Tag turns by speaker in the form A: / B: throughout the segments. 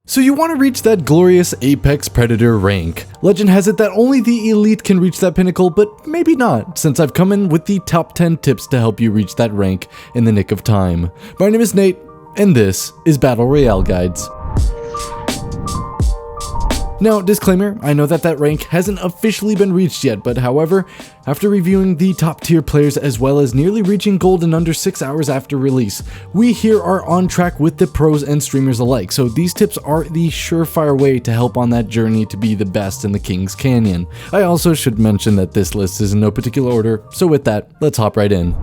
A: So you want to reach that glorious Apex Predator rank. Legend has it that only the elite can reach that pinnacle, but maybe not, since I've come in with the top 10 tips to help you reach that rank in the nick of time. My name is Nate, and this is Battle Royale Guides. Now, disclaimer, I know that rank hasn't officially been reached yet, but however, after reviewing the top tier players as well as nearly reaching gold in under 6 hours after release, we here are on track with the pros and streamers alike, so these tips are the surefire way to help on that journey to be the best in the King's Canyon. I also should mention that this list is in no particular order, so with that, let's hop right in.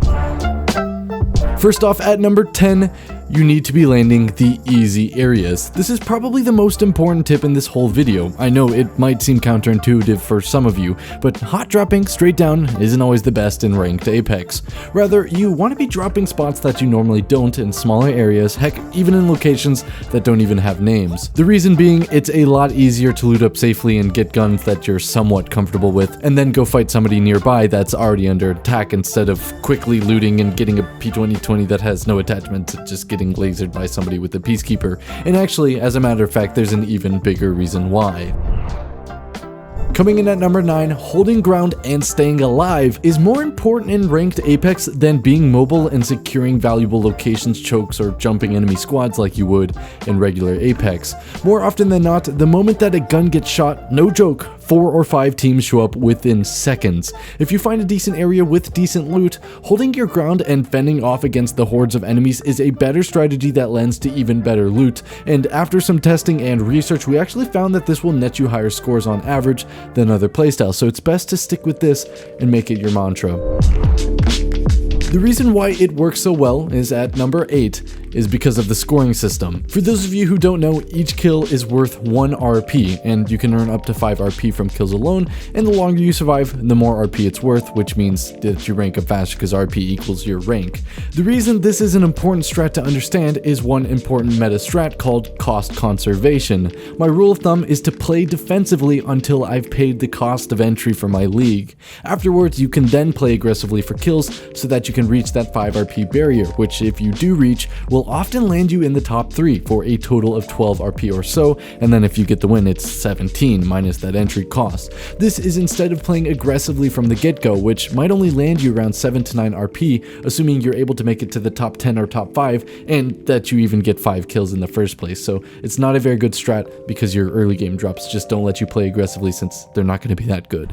A: First off, at number 10, you need to be landing the easy areas. This is probably the most important tip in this whole video. I know it might seem counterintuitive for some of you, but hot dropping straight down isn't always the best in ranked Apex. Rather, you want to be dropping spots that you normally don't in smaller areas, heck, even in locations that don't even have names. The reason being, it's a lot easier to loot up safely and get guns that you're somewhat comfortable with, and then go fight somebody nearby that's already under attack instead of quickly looting and getting a P2020 that has no attachment to just getting lasered by somebody with a Peacekeeper. And actually, as a matter of fact, there's an even bigger reason why. Coming in at number 9, holding ground and staying alive is more important in ranked Apex than being mobile and securing valuable locations, chokes, or jumping enemy squads like you would in regular Apex. More often than not, the moment that a gun gets shot, no joke, 4 or 5 teams show up within seconds. If you find a decent area with decent loot, holding your ground and fending off against the hordes of enemies is a better strategy that lends to even better loot, and after some testing and research, we actually found that this will net you higher scores on average than other playstyles, so it's best to stick with this and make it your mantra. The reason why it works so well is at number 8 is because of the scoring system. For those of you who don't know, each kill is worth 1 RP, and you can earn up to 5 RP from kills alone, and the longer you survive, the more RP it's worth, which means that you rank up faster because RP equals your rank. The reason this is an important strat to understand is one important meta strat called cost conservation. My rule of thumb is to play defensively until I've paid the cost of entry for my league. Afterwards, you can then play aggressively for kills so that you can reach that 5 RP barrier, which if you do reach, will often land you in the top 3 for a total of 12 RP or so, and then if you get the win, it's 17 minus that entry cost. This is instead of playing aggressively from the get-go, which might only land you around 7 to 9 RP, assuming you're able to make it to the top 10 or top 5, and that you even get 5 kills in the first place. So it's not a very good strat because your early game drops just don't let you play aggressively since they're not going to be that good.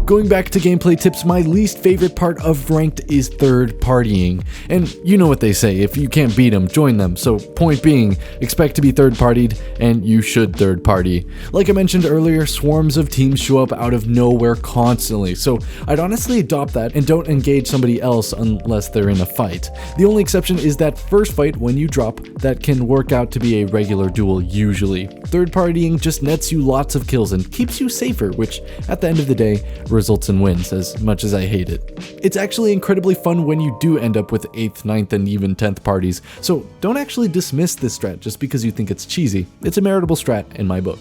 A: Going back to gameplay tips, my least favorite part of ranked is third partying. And you know what they say, if you can't beat them, join them. So point being, expect to be third partied, and you should third party. Like I mentioned earlier, swarms of teams show up out of nowhere constantly, so I'd honestly adopt that and don't engage somebody else unless they're in a fight. The only exception is that first fight when you drop that can work out to be a regular duel usually. Third partying just nets you lots of kills and keeps you safer, which at the end of the day results in wins, as much as I hate it. It's actually incredibly fun when you do end up with 8th, 9th, and even 10th parties, so don't actually dismiss this strat just because you think it's cheesy. It's a meritable strat in my book.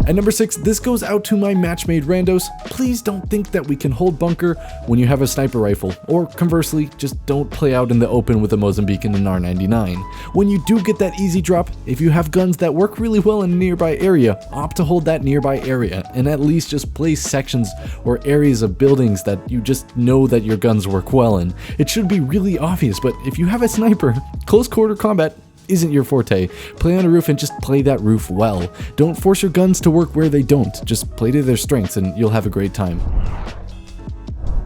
A: At number 6, this goes out to my Matchmade Randos. Please don't think that we can hold bunker when you have a sniper rifle, or conversely, just don't play out in the open with a Mozambique and an R99. When you do get that easy drop, if you have guns that work really well in a nearby area, opt to hold that nearby area, and at least just place sections or areas of buildings that you just know that your guns work well in. It should be really obvious, but if you have a sniper, close quarter combat isn't your forte. Play on a roof and just play that roof well. Don't force your guns to work where they don't. Just play to their strengths and you'll have a great time.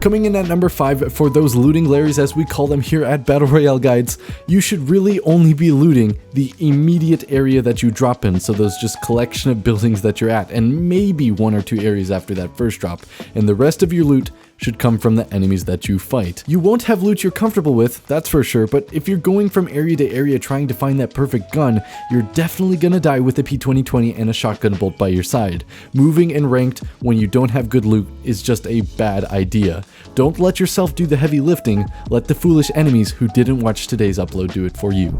A: Coming in at number 5, for those looting Larrys as we call them here at Battle Royale Guides, you should really only be looting the immediate area that you drop in, so those just collection of buildings that you're at, and maybe 1 or 2 areas after that first drop, and the rest of your loot should come from the enemies that you fight. You won't have loot you're comfortable with, that's for sure, but if you're going from area to area trying to find that perfect gun, you're definitely gonna die with a P2020 and a shotgun bolt by your side. Moving and ranked when you don't have good loot is just a bad idea. Don't let yourself do the heavy lifting, let the foolish enemies who didn't watch today's upload do it for you.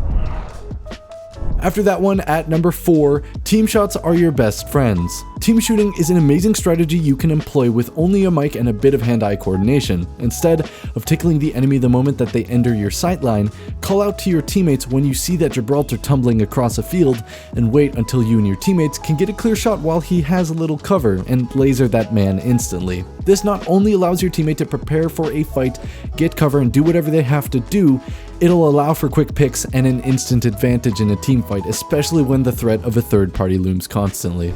A: After that one, at number 4, team shots are your best friends. Team shooting is an amazing strategy you can employ with only a mic and a bit of hand-eye coordination. Instead of tickling the enemy the moment that they enter your sight line, call out to your teammates when you see that Gibraltar tumbling across a field, and wait until you and your teammates can get a clear shot while he has a little cover, and laser that man instantly. This not only allows your teammate to prepare for a fight, get cover, and do whatever they have to do, it'll allow for quick picks and an instant advantage in a team fight, especially when the threat of a third party looms constantly.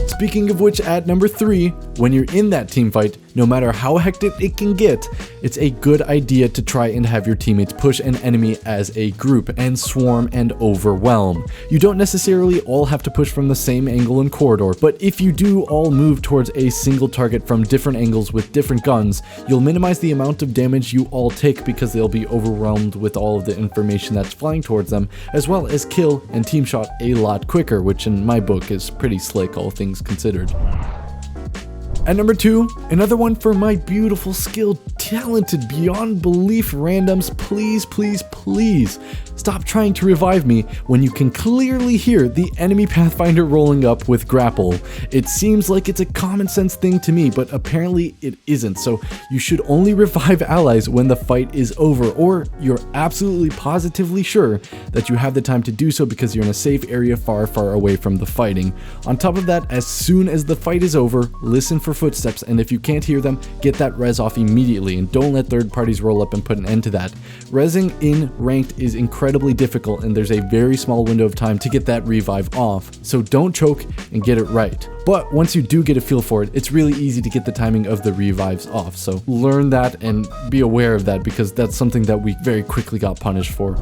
A: Speaking of which, at number 3, when you're in that team fight, no matter how hectic it can get, it's a good idea to try and have your teammates push an enemy as a group and swarm and overwhelm. You don't necessarily all have to push from the same angle and corridor, but if you do all move towards a single target from different angles with different guns, you'll minimize the amount of damage you all take because they'll be overwhelmed with all of the information that's flying towards them, as well as kill and team shot a lot quicker, which in my book is pretty slick, all things considered. At number 2, another one for my beautiful, skilled, talented, beyond belief randoms. Please, please, please stop trying to revive me when you can clearly hear the enemy Pathfinder rolling up with grapple. It seems like it's a common sense thing to me, but apparently it isn't. So you should only revive allies when the fight is over, or you're absolutely positively sure that you have the time to do so because you're in a safe area far, far away from the fighting. On top of that, as soon as the fight is over, listen for footsteps, and if you can't hear them, get that res off immediately, and don't let third parties roll up and put an end to that. Resing in ranked is incredibly difficult, and there's a very small window of time to get that revive off, so don't choke and get it right. But once you do get a feel for it, it's really easy to get the timing of the revives off, so learn that and be aware of that, because that's something that we very quickly got punished for.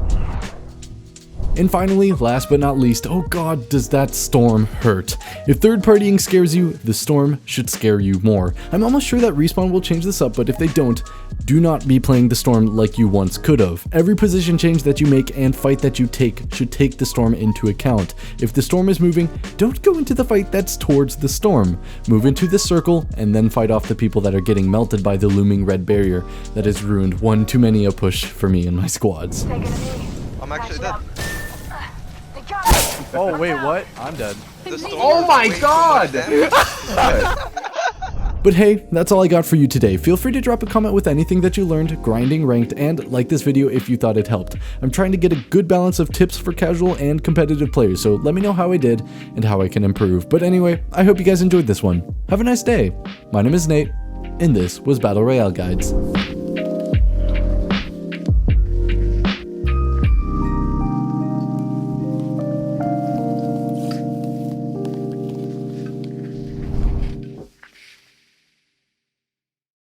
A: And finally, last but not least, oh god, does that storm hurt. If third partying scares you, the storm should scare you more. I'm almost sure that Respawn will change this up, but if they don't, do not be playing the storm like you once could have. Every position change that you make and fight that you take should take the storm into account. If the storm is moving, don't go into the fight that's towards the storm. Move into the circle and then fight off the people that are getting melted by the looming red barrier that has ruined one too many a push for me and my squads.
B: I'm actually dead.
C: Oh wait, what? I'm dead.
B: Oh my god!
A: But hey, that's all I got for you today. Feel free to drop a comment with anything that you learned grinding ranked, and like this video if you thought it helped. I'm trying to get a good balance of tips for casual and competitive players, so let me know how I did and how I can improve. But anyway, I hope you guys enjoyed this one. Have a nice day. My name is Nate, and this was Battle Royale Guides.